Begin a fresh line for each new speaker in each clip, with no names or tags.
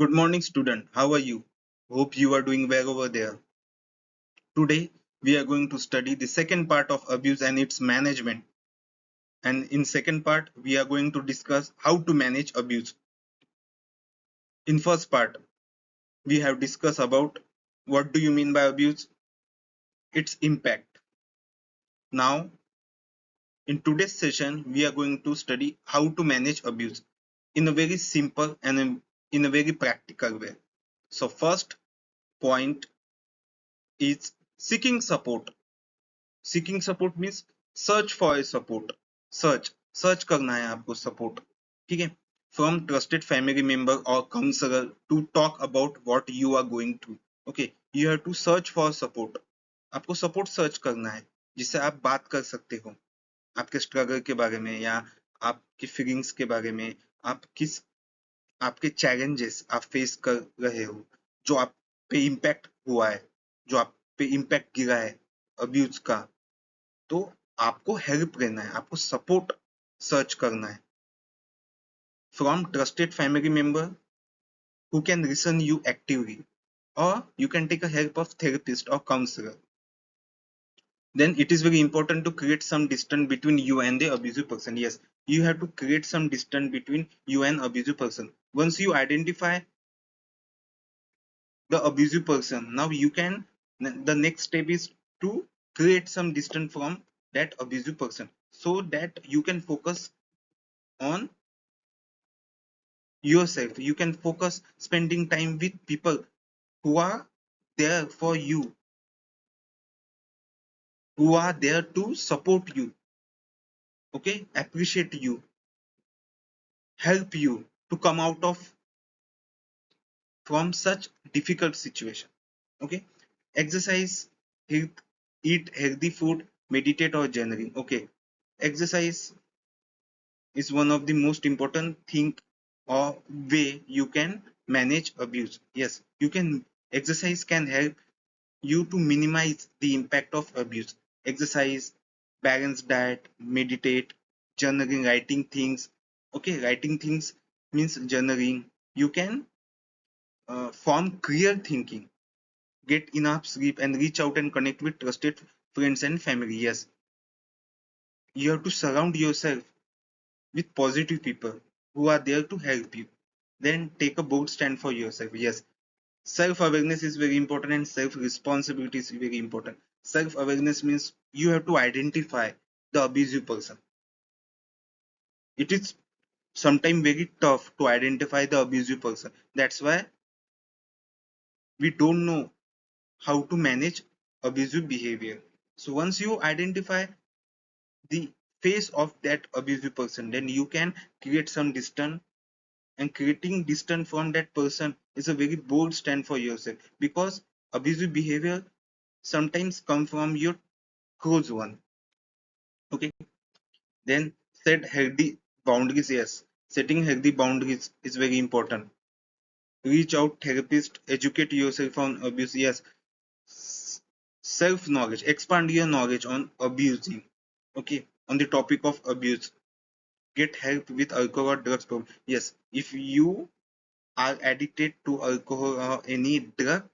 Good morning, student. How are you? Hope you are doing well over there. Today, we are going to study the second part of abuse and its management. And in second part, we are going to discuss how to manage abuse. In first part, we have discussed about what do you mean by abuse, its impact. Now, in today's session, we are going to study how to manage abuse in a very simple and in a very practical way. So, first point is seeking support. Seeking support means search for a support search करना है आपको support ठीक है from trusted family member और counsellor to talk about what you are going through okay you have to search for support आपको support search करना है जिससे आप बात कर सकते हो आपके स्ट्रगल के बारे में या आपकी फीलिंग्स के बारे में आप किस आपके चैलेंजेस आप फेस कर रहे हो जो आप पे इम्पैक्ट हुआ है जो आप पे इम्पैक्ट गिरा है अब्यूज का तो आपको हेल्प लेना है आपको सपोर्ट सर्च करना है from trusted family member who can listen you actively or you can take a help of therapist or counselor. Then it is very important to create some distance between you and the abusive person. Yes, you have to create some distance between you and abusive person. Once you identify the abusive person, now you can, the next step is to create some distance from that abusive person so that you can focus on yourself. You can focus spending time with people who are there for you, who are there to support you, okay, appreciate you, help you to come out of from such difficult situation. Okay, exercise, eat healthy food, meditate or journaling. Okay, exercise is one of the most important thing or way you can manage abuse. Yes, you can, exercise can help you to minimize the impact of abuse. Exercise, balanced diet, meditate, journaling, writing things. Okay, writing things means journaling. You can form clear thinking, get enough sleep, and reach out and connect with trusted friends and family. Yes, you have to surround yourself with positive people who are there to help you. Then take a bold stand for yourself. Yes, self-awareness is very important and self-responsibility is very important. Self-awareness means you have to identify the abusive person. It is sometimes very tough to identify the abusive person. That's why we don't know how to manage abusive behavior. So once you identify the face of that abusive person, then you can create some distance, and creating distance from that person is a very bold stand for yourself because abusive behavior sometimes come from your close one. Okay, then set healthy boundaries. Yes, setting healthy boundaries is very important. Reach out therapist, educate yourself on abuse. Yes, self knowledge, expand your knowledge on abusing. Okay, on the topic of abuse, get help with alcohol or drugs problem. Yes, if you are addicted to alcohol or any drug,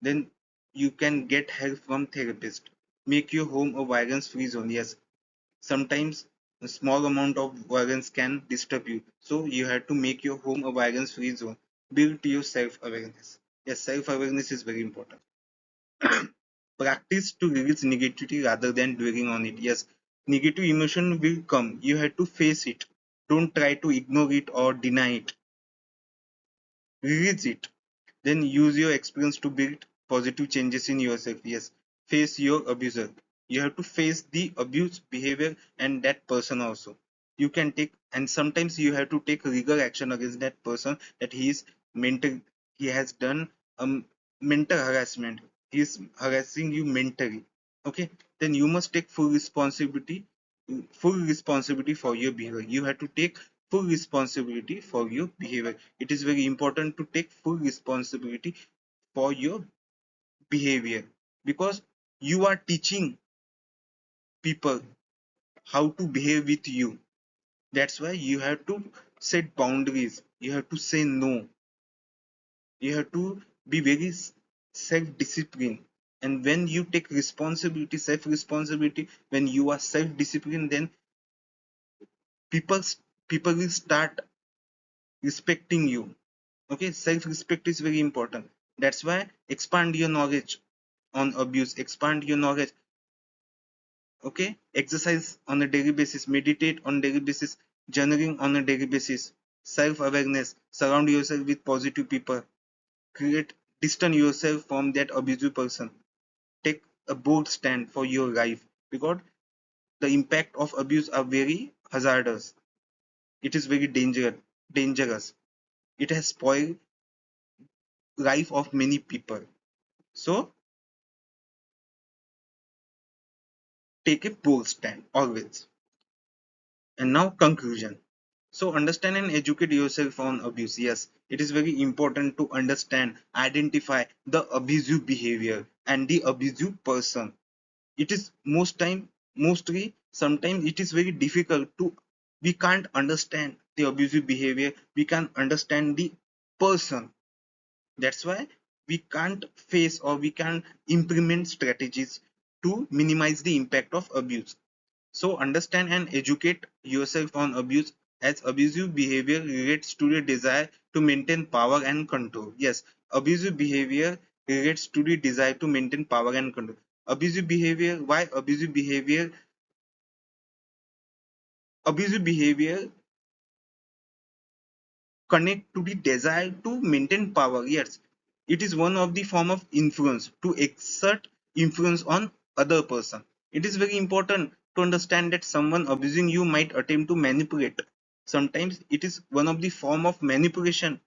then you can get help from therapist. Make your home a violence free zone. Yes, sometimes a small amount of violence can disturb you, so you have to make your home a violence free zone. Build your self awareness. Yes, self awareness is very important. Practice to release negativity rather than dwelling on it. Yes, negative emotion will come, you have to face it. Don't try to ignore it or deny it. Release it. Then use your experience to build positive changes in yourself. Yes, face your abuser. You have to face the abuse behavior and that person also. You can take, and sometimes you have to take legal action against that person, that he is mental, he has done mental harassment. He is harassing you mentally. Okay, then you must take full responsibility for your behavior. You have to take full responsibility for your behavior. It is very important to take full responsibility for your behavior because you are teaching people how to behave with you. That's why you have to set boundaries. You have to say no. You have to be very self-disciplined. And when you take responsibility, self-responsibility, when you are self-disciplined, then people people will start respecting you. Okay, self-respect is very important. That's why expand your knowledge on abuse, expand your knowledge. Okay, exercise on a daily basis, meditate on a daily basis, journaling on a daily basis, self-awareness, surround yourself with positive people, create distance yourself from that abusive person, take a bold stand for your life, because the impact of abuse are very hazardous. It is very dangerous. It has spoiled life of many people. So take a bold stand always. And now conclusion. So understand and educate yourself on abuse. Yes, it is very important to understand, identify the abusive behavior and the abusive person. It is mostly sometimes it is very difficult to, we can't understand the abusive behavior, we can understand the person. That's why we can't face or we can implement strategies to minimize the impact of abuse. So understand and educate yourself on abuse, as abusive behavior relates to the desire to maintain power and control. Yes, abusive behavior relates to the desire to maintain power and control. Abusive behavior, why abusive behavior? Abusive behavior connect to the desire to maintain power. Yes, it is one of the form of influence, to exert influence on other person. It is very important to understand that someone abusing you might attempt to manipulate. Sometimes it is one of the form of manipulation,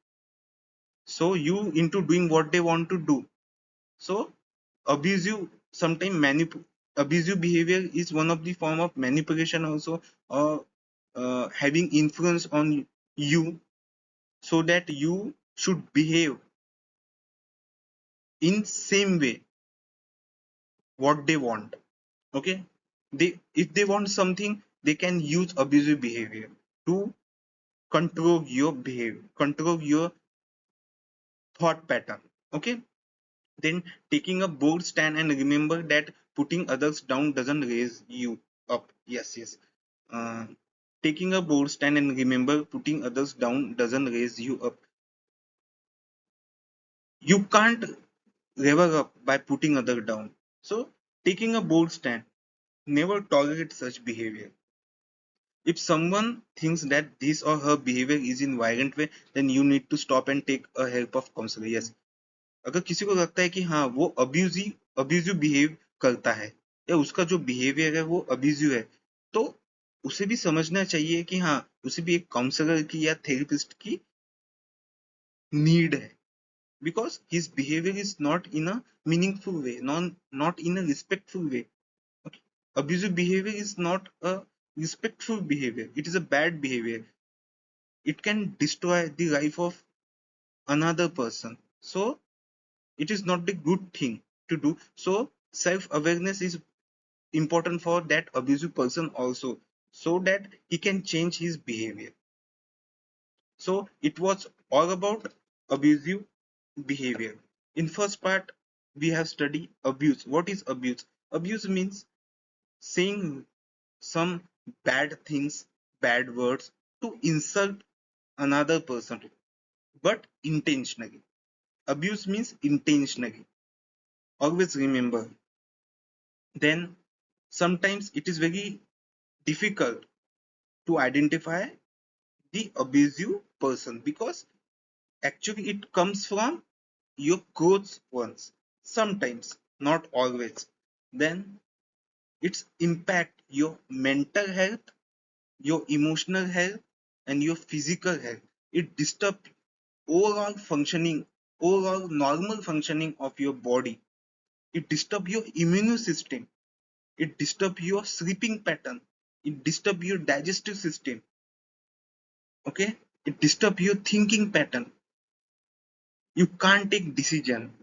so you into doing what they want to do. So abusive, sometimes abusive behavior is one of the form of manipulation also, or having influence on you, so that you should behave in same way what they want. Okay, they, if they want something, they can use abusive behavior to control your behavior, control your thought pattern. Okay, then taking a bold stand and remember that putting others down doesn't raise you up. Yes, yes. uh, Taking a bold stand and remember putting others down doesn't raise you up. You can't level up by putting others down. So taking a bold stand, never tolerate such behavior. If someone thinks that this or her behavior is in violent way, then you need to stop and take a help of counselor. Yes, अगर किसी को लगता है कि हाँ वो abusive behave करता है, या उसका जो बिहेवियर है वो अब्यूजिव है, तो उसे भी समझना चाहिए कि हाँ उसे भी एक काउंसलर की या थेरेपिस्ट की नीड है, because his behavior is not in a meaningful way, not in a respectful way. Okay? Abusive behavior is not a respectful behavior, it is a bad behavior. It can destroy the life of another person. So it is not the good thing to do. So self awareness is important for that abusive person also, so that he can change his behavior. So it was all about abusive behavior. In first part we have studied abuse. What is abuse? Abuse means saying some bad things, bad words to insult another person, but intentionally. Abuse means intentionally. Always remember. Then sometimes it is very difficult to identify the abusive person, because actually it comes from your close ones. Sometimes, not always. Then its impact your mental health, your emotional health, and your physical health. It disturbs overall functioning, overall normal functioning of your body. It disturbs your immune system. It disturbs your sleeping pattern. It disturbs your digestive system. Okay, it disturbs your thinking pattern. You can't take decision.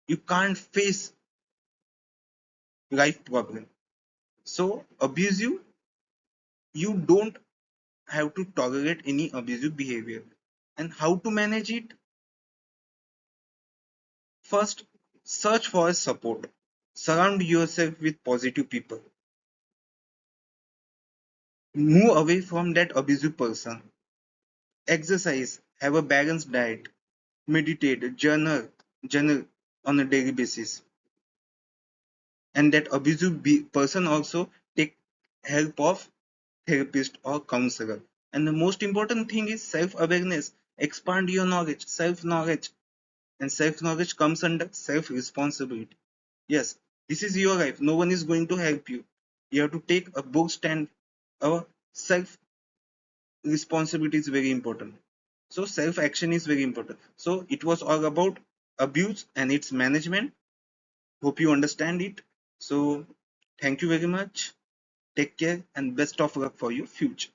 You can't face life problem. So abusive, you don't have to tolerate any abusive behavior. And how to manage it? First, search for support. Surround yourself with positive people. Move away from that abusive person. Exercise, have a balanced diet, meditate, journal on a daily basis. And that abusive person also take help of therapist or counselor. And the most important thing is self-awareness. Expand your knowledge, self-knowledge. And self-knowledge comes under self-responsibility. Yes, this is your life. No one is going to help you. You have to take a bold stand. Our self-responsibility is very important. So self-action is very important. So it was all about abuse and its management. Hope you understand it. So thank you very much. Take care and best of luck for your future.